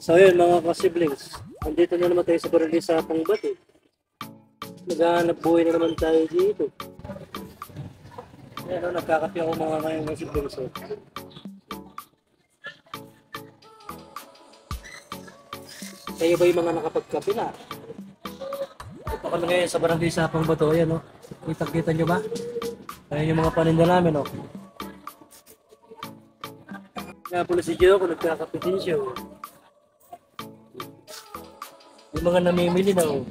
So yun mga ka-siblings, andito na naman tayo sa barangay sa Pangbat. Naghahanap buhay na naman tayo dito. Ayan o, nagkakape ako mga siblings. So. Kayo ba yung mga nakapagkape na? Ito kami ngayon sa barangay sa Pangbat. Ayan o, kita nyo ba? Ayan yung mga paninda namin o. Nga pala si Joe kung nagkakape din siya o. Yung mga namimili na o.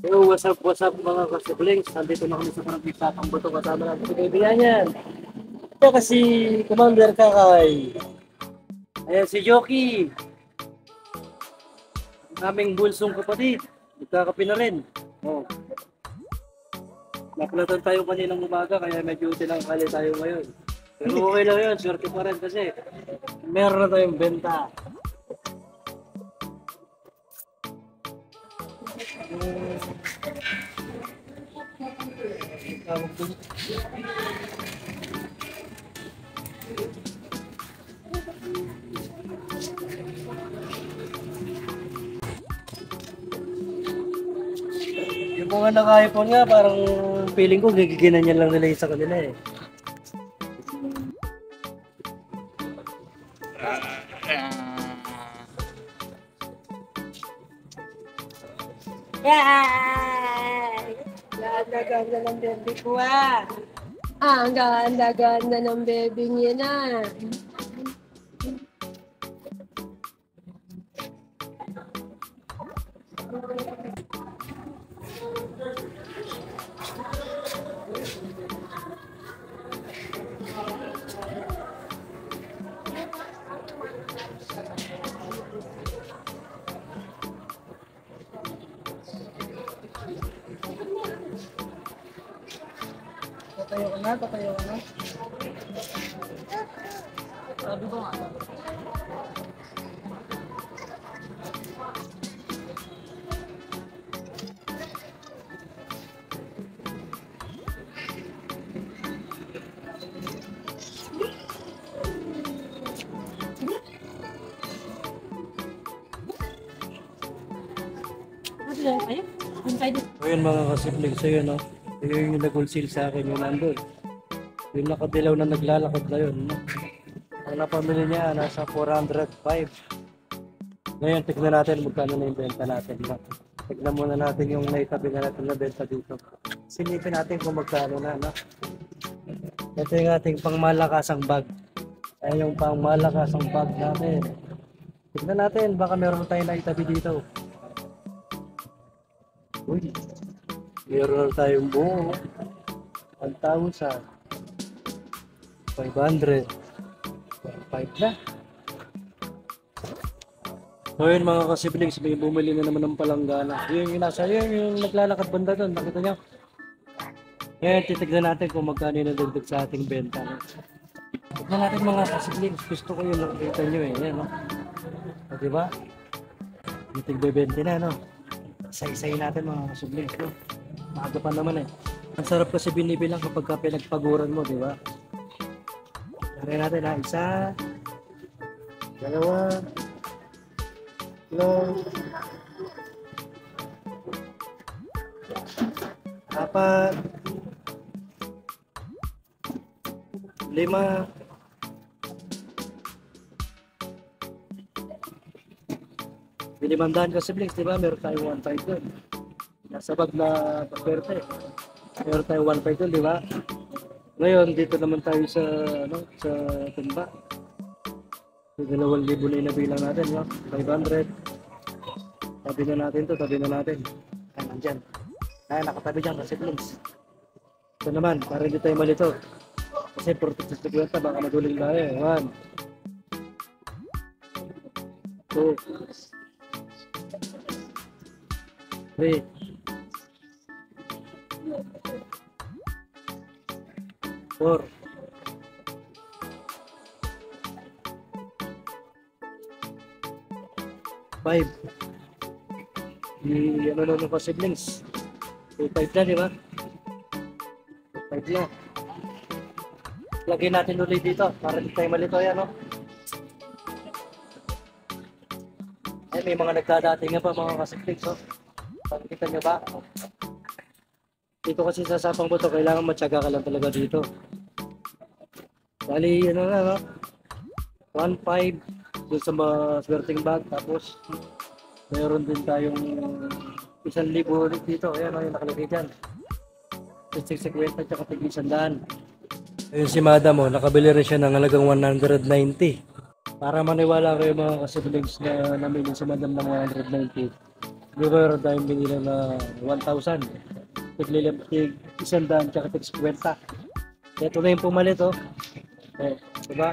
Yo, what's up mga ka-siblings? Nandito na kami sa barangay sa Pangbat. Kasama natin si kaibigan yan. Ito kasi Commander Kakay. Ayan si Joki. Ang aming bulsong kapatid. Nagkakape na rin. Oh. Nakulatan tayo kaninang umaga kaya medyo tinanghali tayo ngayon. Pero okay lang yun, swerte pa rin kasi meron na tayong benta. Yung mga naka-iPhone nga, parang feeling ko gigiginan niya lang nila yung sa kanila eh. Yay! Ganda-ganda ng baby ko ah. Ang ganda-ganda ng baby niya na. Tatayo ka na. Sabi ko nga. Ayun mga ka-siblings, ayun no. Ayun yung nag-wholesale sa akin yung nandun. Yung nakadilaw na naglalakad na yun. No? Ang napamili niya nasa 405. Ngayon tignan natin magkano na yung benta natin. No? Tignan muna natin yung naitabi na natin na benta dito. Silipin natin kung magkano na. No? Ito yung ating pangmalakasang bag. Ayan yung pangmalakasang bag natin. Tignan natin baka meron tayong naitabi dito. Uy, meron na tayong buo. 1,000. 500. 5 na. So yun mga ka-siblings, may bumili na naman ng palanggana. Yun yung nasa, yun yung naglalakad banda doon. Nakita nyo? Ngayon, titignan natin kung magkano yung nadagdag sa ating benta. Tignan natin mga ka-siblings. Gusto ko yung nakita nyo eh. Yan, no? O, diba? Yung tigbe-20 na, no? Isa-isayin natin mga ka-siblings, no? Maaga pa naman eh. Ang sarap kasi binibilang kapag ka pinagpaguran mo, di ba? Lagay natin ha. Isa, dalawa, apat, 5, 500 ka siblings, di ba? Meron tayong 1.5 doon. Nasa bag na paswerte. Meron tayong 1.5 doon, di ba? Ngayon, dito naman tayo sa, sa timba. So, 2,000 na inabilang natin, no? 500. Tabi na natin to, tabi na natin. Ayan, nandyan. Ayan, nakatabi dyan ka siblings. Ito naman, para hindi tayo malito. Kasi 46.50, baka maduling tayo. 1, 2, 3, 4, 5. Ano na ng siblings? 2.5 na, di ba? 2.5 na. Lagyan natin ulit dito para hindi tayo malito yan, no? Ay, may mga nagdadating nga pa mga kasiblings, oh. Pagkita nyo ba? Dito kasi sa Sapang Buto, kailangan matyaga ka lang talaga dito. Bali, ano na, no? 1.5 doon sa mga swerting bag. Tapos, mayroon din tayong 1,000 ulit dito. Ayan, o, yung nakalagay dyan. 650 at saka tig 100. Ayun si madam, oh, nakabili rin siya ng halagang 190. Para maniwala kayo mga kasiblings na namili si madam ng 190. Hindi mayroon tayong binili na 1,000. Tig 100 tsaka tig 50. Ito na yung pumalit, oh. Oh, diba?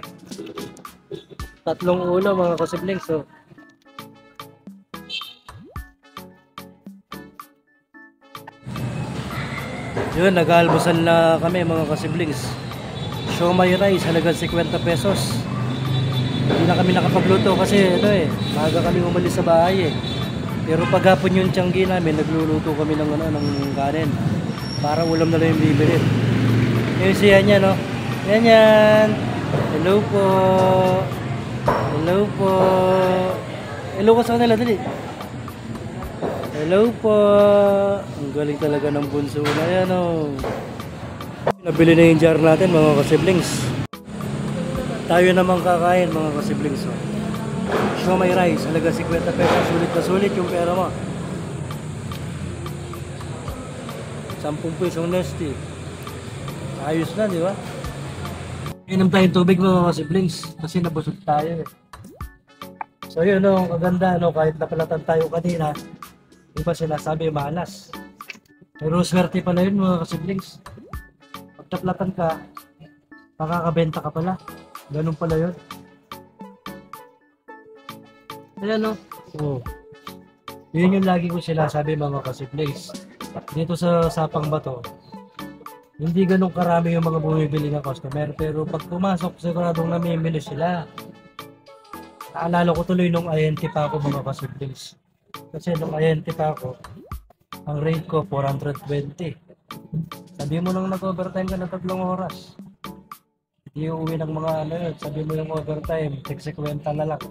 Tatlong ulo mga kasiblings, oh. Yun, nag-aalmusal na kami mga kasiblings. Siomai rice, halagang 50 pesos. Hindi na kami nakapagluto kasi ito maaga kami umalis sa bahay Pero paghapon yung tiyanggi namin, nagluluto kami ng kanin. Para ulam na lang yung bibili. Yung siya niya, no? Yan. Hello po. Hello po. Hello ko sa kanila, dali. Hello po. Ang galing talaga ng bunso na yan, oh. Nabili na yung jar natin, mga kasiblings. Tayo naman kakain, mga kasiblings, oh. Siomai rice, halaga 50 pesos. Sulit na sulit yung pera mo. 10 pesong nesty. Ayos na, di ba? Inom tayong tubig, mga kasiblings. Kasi nabusog tayo, So yun, no, kaganda, no, kahit napalatan tayo kanina, iba sinasabi malas. Pero swerte pala yun, mga kasiblings. Pag naplatan ka, makakabenta ka pala. Ganun pala yun. Ayan, no? Oh. Yun yung lagi ko sinasabi, mga kasiblings. Dito sa Sapang Bato, hindi ganun karami yung mga bumibili ng customer. Pero pag pumasok, siguradong namimili sila. Naalala ko tuloy nung INT pa ako, mga kasiblings. Kasi nung INT pa ako, ang rate ko 420. Sabi mo nang nag-overtime ka ng 3 oras. Hindi uuwi ng mga yun. Sabi mo yung overtime, 650 na lang.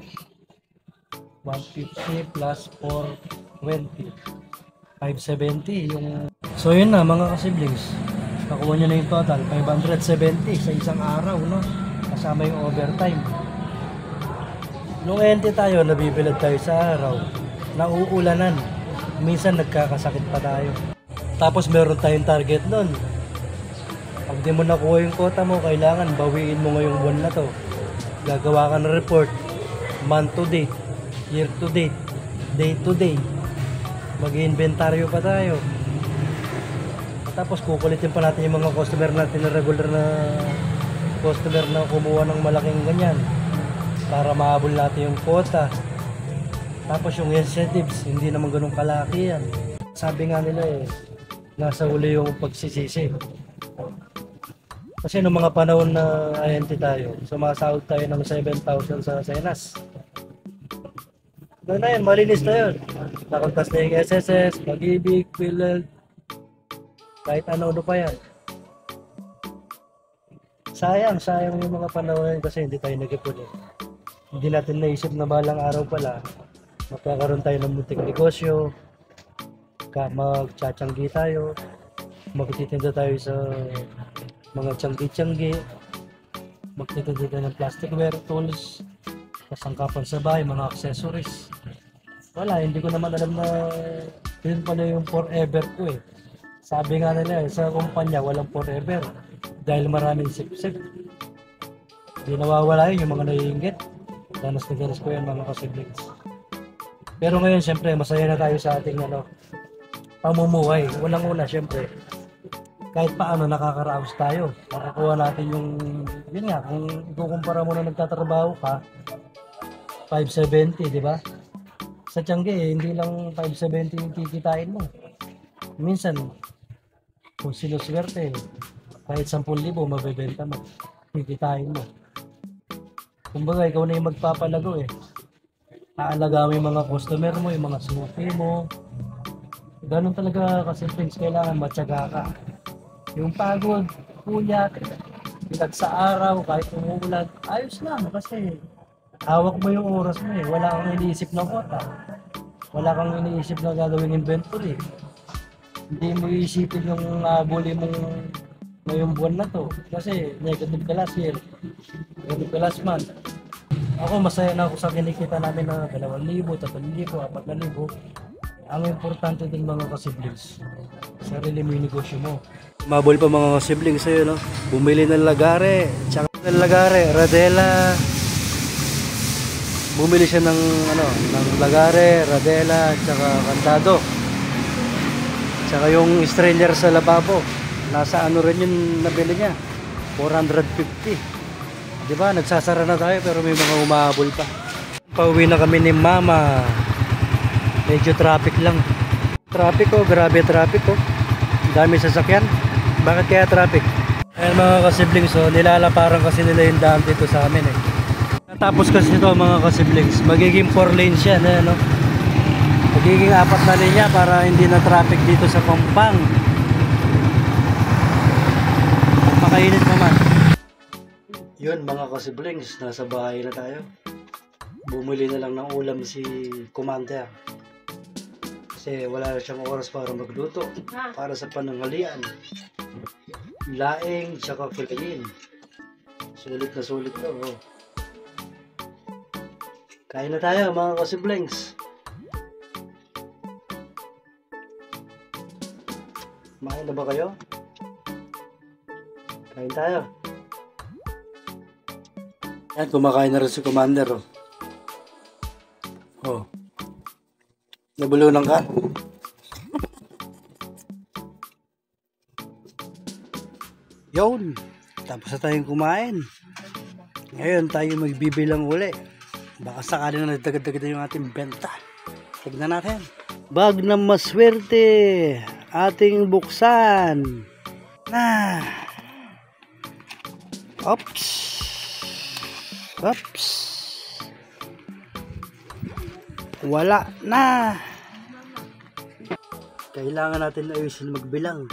150 plus 420. 570 yung... So yun na, mga kasiblings. Nakuha nyo na yung total, 570 sa isang araw, no? Kasama yung overtime. Nung ente tayo, nabibilad tayo sa araw, nauulanan. Minsan nagkakasakit pa tayo. Tapos meron tayong target nun. Pag di mo nakuha yung quota mo, kailangan bawiin mo ngayong buwan na to. Gagawa ka ng report, month to date, year to date, day to day. Mag-inventaryo pa tayo. Tapos kukulitin pa natin yung mga customer natin na regular na customer na kumuha ng malaking ganyan. Para mahabol natin yung quota. Tapos yung incentives, hindi naman ganun kalaki yan. Sabi nga nila nasa uli yung pagsisisi. Kasi noong mga panahon na INT tayo, sumasahod tayo ng 7,000 sa Senas. Doon na yun, malinis na yun. Nakuntas na yung SSS, Pag-ibig, PhilHealth, kahit ano pa yan. Sayang yung mga panahon yun kasi hindi tayo nag-ipon Hindi natin naisip na balang araw pala magkakaroon tayo ng munting negosyo, magtsatsyanggi tayo, magtitinda tayo sa mga tiyanggi-tiyanggi, magtitinda tayo ng plasticware, tools, kasangkapan sa bahay, mga accessories. Wala, hindi ko naman alam na yun pala yung forever ko Sabi nga nila sa kumpanya walang forever dahil maraming sip-sip. Hindi nawawala yun yung mga naiinggit. Danas na danas ko yan, mga kasiblings. Pero ngayon, syempre, masaya na tayo sa ating pamumuhay. Unang-una, syempre, kahit paano nakakaraos tayo. Nakakuha natin yung, yun nga, kung ikukumpara mo na nagtatrabaho ka, 570, di ba? Sa Tiangge, hindi lang 570 yung kikitain mo. Minsan, kung sinuswerte, kahit 10,000 mabebenta mo, kikitain mo. Kumbaga, ikaw na yung magpapalago eh. Aalaga mo yung mga customer mo, yung mga suki mo. Ganun talaga kasi things, kailangan matyaga ka. Yung pagod, puyat, bilag sa araw, kahit umuulan, ayos lang kasi hawak mo yung oras mo eh. Wala kang iniisip ng kota. Wala kang iniisip na gagawing inventory. Hindi mo iisipin yung bully mong ngayong buwan na to. Kasi negative ka last year, negative ka last month. Ako masaya na ako sa kinikita namin na 2,000, 3,000, 4,000. Ang importante din mga kasiblings, sarili mo yung negosyo mo. Mabol pa mga kasiblings sa'yo, no? Bumili ng lagare, tsaka ng lagare, radela. Bumili siya ng, ng lagare, radela, tsaka kantado. Tsaka yung strainer sa lababo, nasa ano rin yung nabili niya, 450. Diba, nagsasara na tayo pero may mga umahabol pa. Pauwi na kami ni Mama. Medyo traffic lang. Traffic oh, grabe traffic oh. Dami sasakyan. Bakit kaya traffic? Ayan mga kasiblings oh, nilalaparan kasi nila yung daan dito sa amin eh. Tapos kasi ito mga kasiblings, magiging 4 lanes yan eh, no? Magiging 4 na linya para hindi na traffic dito sa Pampang. Makainit naman. Yun mga kasiblings, nasa bahay na tayo. Bumili na lang ng ulam si Commander. Kasi wala na siyang oras para magluto. Para sa pananghalian. Laing tsaka kilayin. Sulit na sulit to. Oh. Kain na tayo mga kasiblings. Kumain na ba kayo? Kain tayo. Yan, kumakain na rin si Commander. Oh. Oh. Nabulunan ka? Yun. Tapos na tayong kumain. Ngayon tayo magbibilang uli. Baka sakali na nagdagad-dagad yung ating benta. Tignan natin. Bag na maswerte. Ating buksan. Na. Oops. Oops. Wala na. Kailangan natin ayusin magbilang.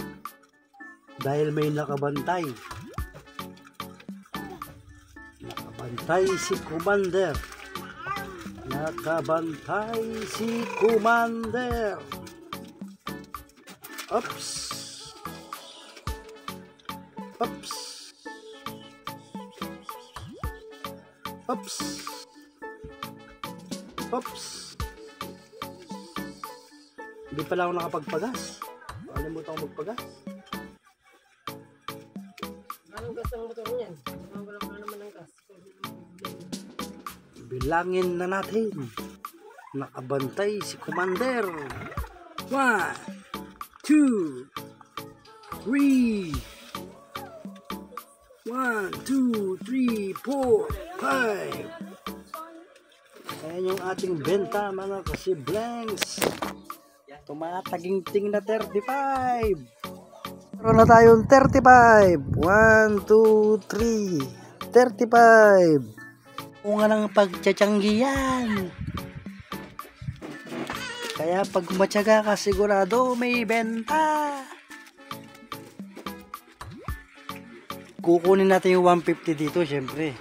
Dahil may nakabantay. Nakabantay si Commander. Nakabantay si Commander. Oops. Oops. Oops. Oops. Hindi pala ako nakapagpagas. Nakalimutan ko magpagas. Anong gas ang motor niyan? Wala pa naman ng gas. Bilangin na natin. Nakabantay si Commander. 1, 2, 3. 1, 2, 3, 4, 5. Ayan yung ating benta mga kasiblangs. Tumataginting na 35. Meron na tayong 35. 1, 2, 3. 35. Kung nga ng pagtsatsyanggi yan. Kaya pag matyaga ka sigurado may benta. Kukunin natin yung 150 dito syempre.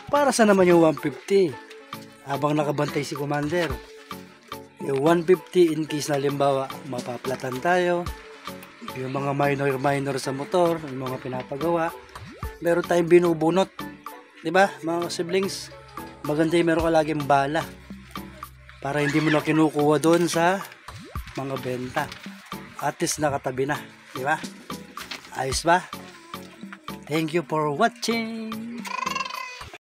Para sa naman yung 150 habang nakabantay si Commander. Yung 150 in case na limbawa mapaplatan tayo, yung mga minor sa motor, yung mga pinapagawa, meron tayong binubunot, diba mga siblings? Maganda yung meron ka laging bala para hindi mo na kinukuha doon sa mga benta. At least nakatabi na, diba? Ayos ba? Thank you for watching.